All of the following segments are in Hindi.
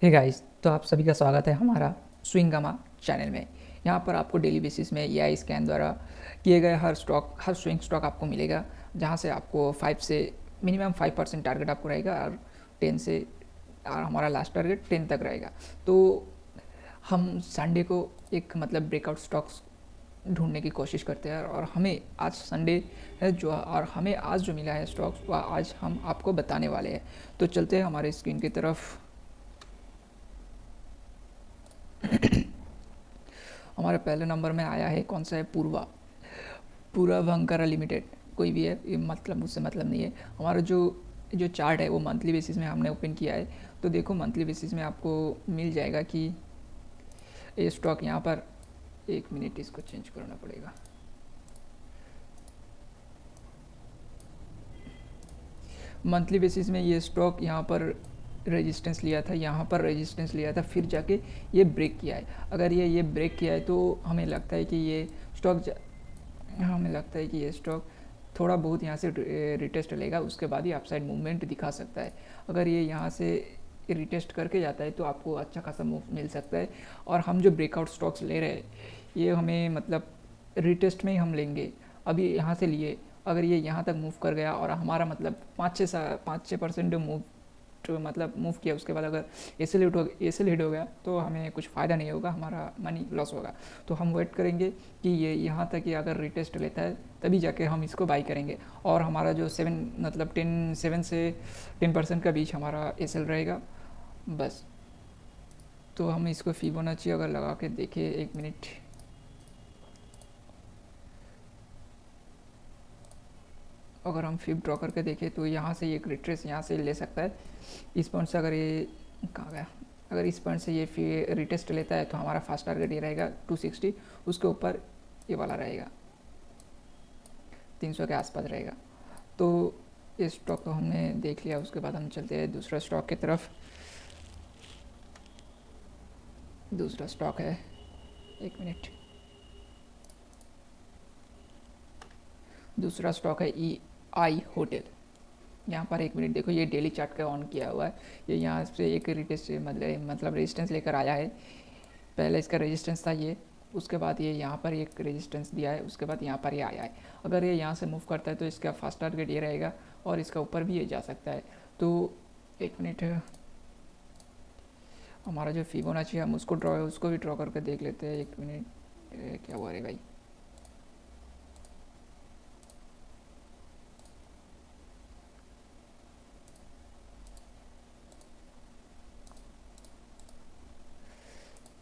हे गाइस, तो आप सभी का स्वागत है हमारा स्विंगमा चैनल में। यहाँ पर आपको डेली बेसिस में एआई स्कैन द्वारा किए गए हर स्विंग स्टॉक आपको मिलेगा, जहाँ से आपको 5 से मिनिमम 5% टारगेट आपको रहेगा और 10 से और हमारा लास्ट टारगेट 10 तक रहेगा। तो हम संडे को एक मतलब ब्रेकआउट स्टॉक्स ढूंढने की कोशिश करते हैं और हमें आज संडे है जो और हमें आज जो मिला है स्टॉक्स वह आज हम आपको बताने वाले हैं। तो चलते हैं हमारे स्क्रीन की तरफ। हमारे पहले नंबर में आया है कौन सा है, पूर्वा भंकारा लिमिटेड। कोई भी है, ये मतलब मुझसे मतलब नहीं है। हमारा जो जो चार्ट है वो मंथली बेसिस में हमने ओपन किया है। तो देखो मंथली बेसिस में आपको मिल जाएगा कि ये स्टॉक यहाँ पर, एक मिनट इसको चेंज करना पड़ेगा। मंथली बेसिस में ये स्टॉक यहाँ पर रेजिस्टेंस लिया था, यहाँ पर रेजिस्टेंस लिया था, फिर जाके ये ब्रेक किया है। अगर ये ब्रेक किया है तो हमें लगता है कि ये स्टॉक थोड़ा बहुत यहाँ से रिटेस्ट लेगा, उसके बाद ही अपसाइड मूवमेंट दिखा सकता है। अगर ये यहाँ से रिटेस्ट करके जाता है तो आपको अच्छा खासा मूव मिल सकता है। और हम जो ब्रेकआउट स्टॉक्स ले रहे हैं ये हमें मतलब रिटेस्ट में ही हम लेंगे। अभी यहाँ से लिए, अगर ये यहाँ तक मूव कर गया और हमारा मतलब 5-6% मूव तो मतलब मूव किया, उसके बाद अगर एसेल हिट हो गया तो हमें कुछ फ़ायदा नहीं होगा, हमारा मनी लॉस होगा। तो हम वेट करेंगे कि ये यहाँ तक ही अगर रिटेस्ट लेता है तभी जाके हम इसको बाई करेंगे। और हमारा जो 7 से 10% का बीच हमारा एसेल रहेगा बस। तो हम इसको फिबोनाची अगर लगा के देखें, एक मिनट, अगर हम फिब ड्रॉ करके देखें तो यहाँ से एक रिट्रेस यहाँ से ले सकता है। इस पॉइंट से अगर ये कहाँ गया, अगर इस पॉइंट से ये रिटेस्ट लेता है तो हमारा फास्ट टारगेट ये रहेगा 260, उसके ऊपर ये वाला रहेगा 300 के आसपास रहेगा। तो ये स्टॉक तो हमने देख लिया। उसके बाद हम चलते हैं दूसरा स्टॉक की तरफ। दूसरा स्टॉक है, एक मिनट, दूसरा स्टॉक है EI होटल। यहाँ पर एक मिनट देखो, ये डेली चार्ट का ऑन किया हुआ है। ये यहाँ से एक रिटेस्ट मतलब रेजिस्टेंस लेकर आया है। पहले इसका रेजिस्टेंस था ये, उसके बाद ये यहाँ पर एक रेजिस्टेंस दिया है, उसके बाद यहाँ पर ये आया है। अगर ये यहाँ से मूव करता है तो इसका फर्स्ट टारगेट ये रहेगा और इसका ऊपर भी ये जा सकता है। तो एक मिनट, हमारा जो फिबोनाची हम उसको उसको भी ड्रॉ करके देख लेते हैं। एक मिनट, क्या हुआ रे भाई,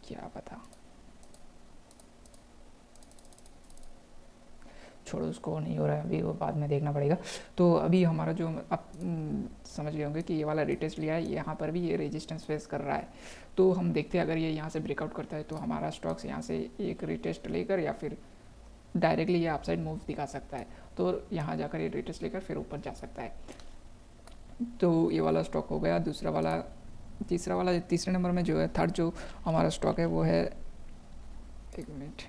क्या पता, छोड़ो, उसको नहीं हो रहा है अभी, वो बाद में देखना पड़ेगा। तो अभी हमारा जो आप समझ गए होंगे कि ये वाला रिटेस्ट लिया है, यहाँ पर भी ये रेजिस्टेंस फेस कर रहा है। तो हम देखते हैं अगर ये यहाँ से ब्रेकआउट करता है तो हमारा स्टॉक्स यहाँ से एक रिटेस्ट लेकर या फिर डायरेक्टली ये अपसाइड मूव दिखा सकता है। तो यहाँ जाकर ये रिटेस्ट लेकर फिर ऊपर जा सकता है। तो ये वाला स्टॉक हो गया। तीसरे नंबर में जो है, थर्ड जो हमारा स्टॉक है वो है, एक मिनट,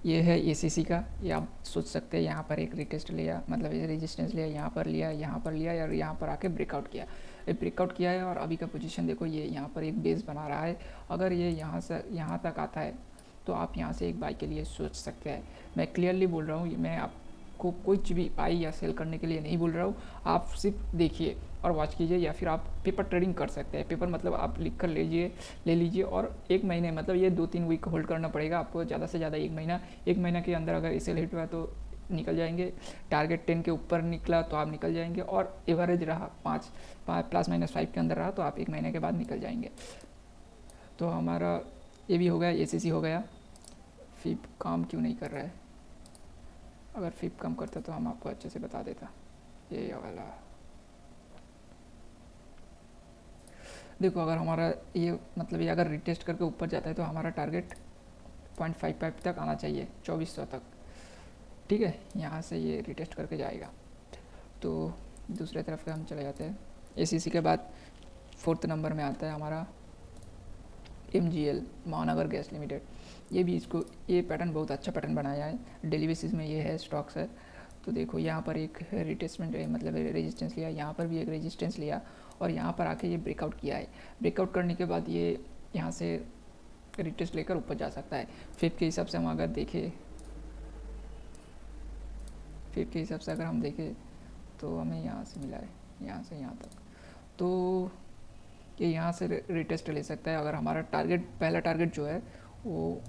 ये है ACC का। ये आप सोच सकते हैं यहाँ पर एक रिटेस्ट लिया, मतलब ये रेजिस्टेंस लिया, यहाँ पर लिया, यहाँ पर लिया और यहाँ पर आके ब्रेकआउट किया। ये ब्रेकआउट किया है और अभी का पोजीशन देखो, ये यहाँ पर एक बेस बना रहा है। अगर ये यहाँ से यहाँ तक आता है तो आप यहाँ से एक बाई के लिए सोच सकते हैं। मैं क्लियरली बोल रहा हूँ, मैं आपको कुछ भी बाई या सेल करने के लिए नहीं बोल रहा हूँ। आप सिर्फ देखिए और वॉच कीजिए, या फिर आप पेपर ट्रेडिंग कर सकते हैं। पेपर मतलब आप लिख कर ले लीजिए और एक महीने मतलब ये 2-3 वीक होल्ड करना पड़ेगा आपको, ज़्यादा से ज़्यादा एक महीना के अंदर अगर इसे हिट हुआ तो निकल जाएंगे। टारगेट 10 के ऊपर निकला तो आप निकल जाएंगे, और एवरेज रहा 5 +-5 के अंदर रहा तो आप एक महीने के बाद निकल जाएंगे। तो हमारा ये भी हो गया, ACC हो गया। फिप काम क्यों नहीं कर रहा है? अगर फिप काम करता तो हम आपको अच्छे से बता देता। ये वाला देखो, अगर हमारा ये मतलब ये अगर रिटेस्ट करके ऊपर जाता है तो हमारा टारगेट 0.55 तक आना चाहिए, 2400 तक। ठीक है, यहाँ से ये रिटेस्ट करके जाएगा। तो दूसरे तरफ हम चले जाते हैं। ACC के बाद फोर्थ नंबर में आता है हमारा MGL, महानगर गैस लिमिटेड। ये पैटर्न बहुत अच्छा पैटर्न बनाया है। डेली बेसिस में ये है स्टॉक्स है। तो देखो यहाँ पर एक रिटेस्टमेंट मतलब रेजिस्टेंस लिया, यहाँ पर भी एक रेजिस्टेंस लिया और यहाँ पर आके ये ब्रेकआउट किया है। ब्रेकआउट करने के बाद ये यहाँ से रिटेस्ट लेकर ऊपर जा सकता है। फिफ्थ के हिसाब से हम अगर देखें, फिफ्थ के हिसाब से अगर हम देखें तो हमें यहाँ से मिला है, यहाँ से यहाँ तक, तो ये यहाँ से रिटेस्ट ले सकता है। अगर हमारा टारगेट, पहला टारगेट जो है वो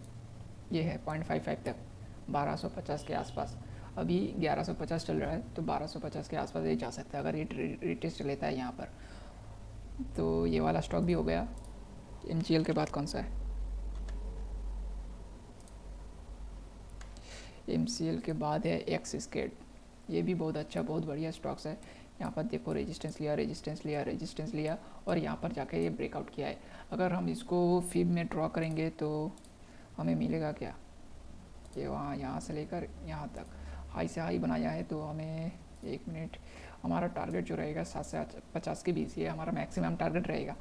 ये है 0.55 तक, 1250 के आसपास। अभी 1150 चल रहा है, तो 1250 के आसपास ये जा सकता है अगर ये रिटेस्ट लेता है यहाँ पर। तो ये वाला स्टॉक भी हो गया। MCL के बाद कौन सा है? MCL के बाद है एक्सिस-कैड। ये भी बहुत अच्छा, बहुत बढ़िया स्टॉक्स है। यहाँ पर देखो रेजिस्टेंस लिया, रेजिस्टेंस लिया, रेजिस्टेंस लिया और यहाँ पर जाके ये ब्रेकआउट किया है। अगर हम इसको फिब में ड्रॉ करेंगे तो हमें मिलेगा क्या, ये वहाँ यहाँ से लेकर यहाँ तक हाई से हाई बनाया है। तो हमें 1 मिनट, हमारा टारगेट जो रहेगा 7 से 50 के बीच, ये हमारा मैक्सिमम टारगेट रहेगा।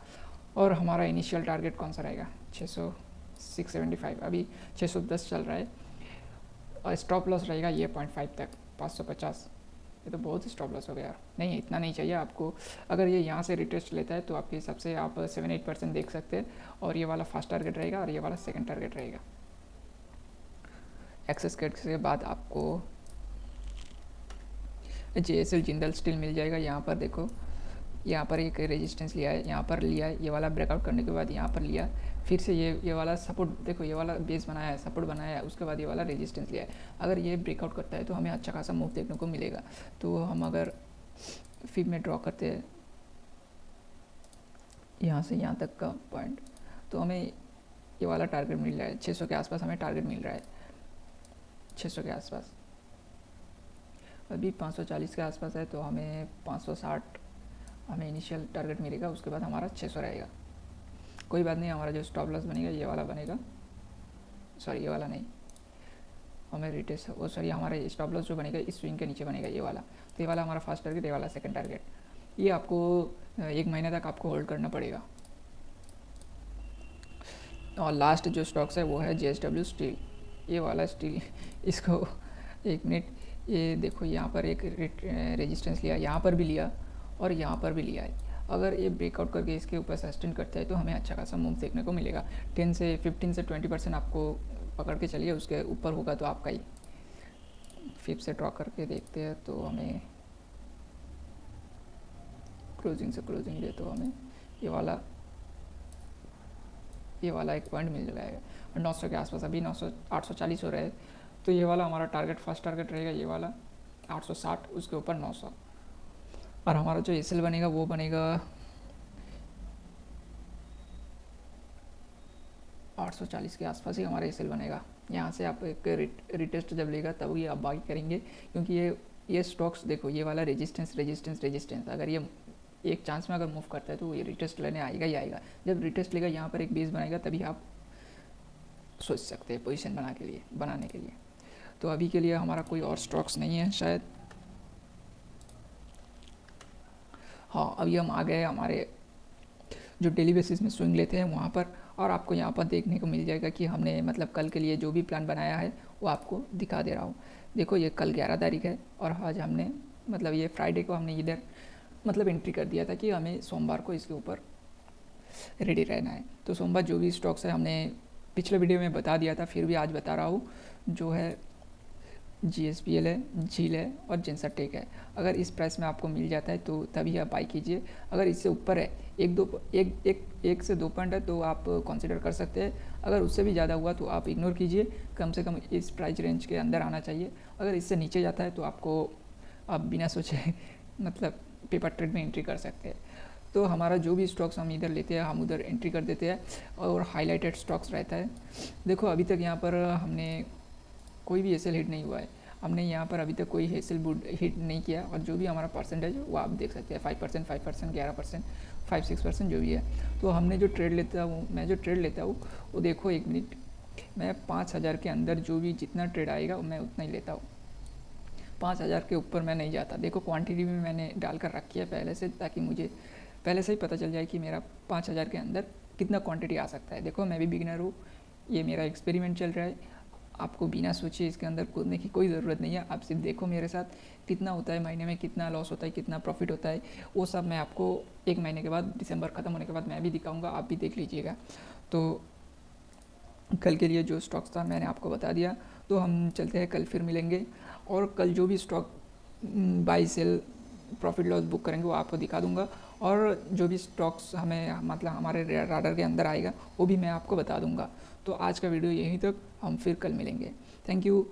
और हमारा इनिशियल टारगेट कौन सा रहेगा? 675, अभी 610 चल रहा है। और स्टॉप लॉस रहेगा ये 0.5 तक, 550। ये तो बहुत स्टॉप लॉस हो गया। नहीं, इतना नहीं चाहिए आपको। अगर ये यहाँ से रिटेस्ट लेता है तो आपके हिसाब से आप 7-8% देख सकते हैं। और ये वाला फर्स्ट टारगेट रहेगा और ये वाला सेकंड टारगेट रहेगा। एक्सिस-कैड के बाद आपको JSL जिंदल स्टील मिल जाएगा। यहाँ पर देखो, यहाँ पर एक रेजिस्टेंस लिया है, यहाँ पर लिया है, ये वाला ब्रेकआउट करने के बाद यहाँ पर लिया, फिर से ये वाला सपोर्ट, देखो ये वाला बेस बनाया है, सपोर्ट बनाया है, उसके बाद ये वाला रेजिस्टेंस लिया है। अगर ये ब्रेकआउट करता है तो हमें अच्छा खासा मूव देखने को मिलेगा। तो हम अगर फिब में ड्रॉ करते हैं यहाँ से यहाँ तक का पॉइंट, तो हमें ये वाला टारगेट मिल रहा है 600 के आसपास, हमें टारगेट मिल रहा है 600 के आसपास। अभी 540 के आसपास है, तो हमें 560 हमें इनिशियल टारगेट मिलेगा। उसके बाद हमारा 600 रहेगा। कोई बात नहीं, हमारा जो स्टॉप लॉस बनेगा ये वाला बनेगा, सॉरी ये वाला नहीं, हमें रिटेस्ट, वो सॉरी हमारा स्टॉप लॉस जो बनेगा इस स्विंग के नीचे बनेगा, ये वाला। तो ये वाला हमारा फर्स्ट टारगेट, ये वाला सेकंड टारगेट। ये आपको 1 महीने तक आपको होल्ड करना पड़ेगा। और लास्ट जो स्टॉक्स है वो है JSW स्टील, ये वाला स्टील। इसको 1 मिनट, ये देखो यहाँ पर एक रेजिस्टेंस लिया, यहाँ पर भी लिया और यहाँ पर भी लिया है। अगर ये ब्रेकआउट करके इसके ऊपर सस्टेन करता है तो हमें अच्छा खासा मूव देखने को मिलेगा। 15 से 20% आपको पकड़ के चलिए, उसके ऊपर होगा तो आपका ही। फिर से ड्रॉ करके देखते हैं तो हमें क्लोजिंग से क्लोजिंग दे तो हमें ये वाला एक पॉइंट मिल जाएगा। और 900 के आसपास, अभी 840 हो रहा है, तो ये वाला हमारा टारगेट, फर्स्ट टारगेट रहेगा ये वाला 860, उसके ऊपर 900। और हमारा जो एसएल बनेगा वो बनेगा 840 के आसपास ही हमारा एसएल बनेगा। यहाँ से आप एक रिटेस्ट जब लेगा तब ये आप बाई करेंगे, क्योंकि ये स्टॉक्स देखो, ये वाला रेजिस्टेंस अगर ये एक चांस में अगर मूव करता है तो ये रिटेस्ट लेने आएगा ही आएगा। जब रिटेस्ट लेगा यहाँ पर एक बेस बनाएगा, तभी आप सोच सकते हैं पोजीशन बनाने के लिए। तो अभी के लिए हमारा कोई और स्टॉक्स नहीं है शायद। हाँ, अभी हम आ गए हमारे जो डेली बेसिस में स्विंग लेते हैं वहाँ पर। और आपको यहाँ पर देखने को मिल जाएगा कि हमने मतलब कल के लिए जो भी प्लान बनाया है वो आपको दिखा दे रहा हूँ। देखो ये कल 11 तारीख है और आज हमने मतलब ये फ्राइडे को हमने इधर मतलब एंट्री कर दिया था कि हमें सोमवार को इसके ऊपर रेडी रहना है। तो सोमवार जो भी स्टॉक्स है हमने पिछले वीडियो में बता दिया था, फिर भी आज बता रहा हूँ। जो है GSPL है, झील है और जेंसरटेक है। अगर इस प्राइस में आपको मिल जाता है तो तभी आप बाई कीजिए। अगर इससे ऊपर है, एक से 2 पॉइंट है तो आप कंसिडर कर सकते हैं। अगर उससे भी ज़्यादा हुआ तो आप इग्नोर कीजिए, कम से कम इस प्राइस रेंज के अंदर आना चाहिए। अगर इससे नीचे जाता है तो आप बिना सोचे मतलब पेपर ट्रेड में एंट्री कर सकते हैं। तो हमारा जो भी स्टॉक्स हम इधर लेते हैं हम उधर एंट्री कर देते हैं और हाईलाइटेड स्टॉक्स रहता है। देखो अभी तक यहाँ पर हमने कोई भी एसएल हिट नहीं हुआ है, हमने यहाँ पर अभी तक कोई एसएल बुड हिट नहीं किया। और जो भी हमारा परसेंटेज है वो आप देख सकते हैं, 5%, 11%, 5-6% जो भी है। तो हमने जो ट्रेड लेता हूँ, मैं जो ट्रेड लेता हूँ वो देखो 1 मिनट, मैं 5000 के अंदर जो भी जितना ट्रेड आएगा मैं उतना ही लेता हूँ। 5000 के ऊपर मैं नहीं जाता। देखो क्वांटिटी भी मैंने डाल कर रखी है पहले से, ताकि मुझे पहले से ही पता चल जाए कि मेरा 5000 के अंदर कितना क्वांटिटी आ सकता है। देखो मैं भी बिगिनर हूँ, ये मेरा एक्सपेरिमेंट चल रहा है। आपको बिना सोचे इसके अंदर कूदने की कोई ज़रूरत नहीं है। आप सिर्फ देखो मेरे साथ कितना होता है महीने में, कितना लॉस होता है, कितना प्रॉफिट होता है, वो सब मैं आपको 1 महीने के बाद, दिसंबर ख़त्म होने के बाद मैं भी दिखाऊंगा, आप भी देख लीजिएगा। तो कल के लिए जो स्टॉक्स था मैंने आपको बता दिया। तो हम चलते हैं, कल फिर मिलेंगे और कल जो भी stock by sale profit loss book करेंगे वो आपको दिखा दूंगा, और जो भी स्टॉक्स हमें मतलब हमारे राडार के अंदर आएगा वो भी मैं आपको बता दूंगा। तो आज का वीडियो यहीं तक, हम फिर कल मिलेंगे। Thank you.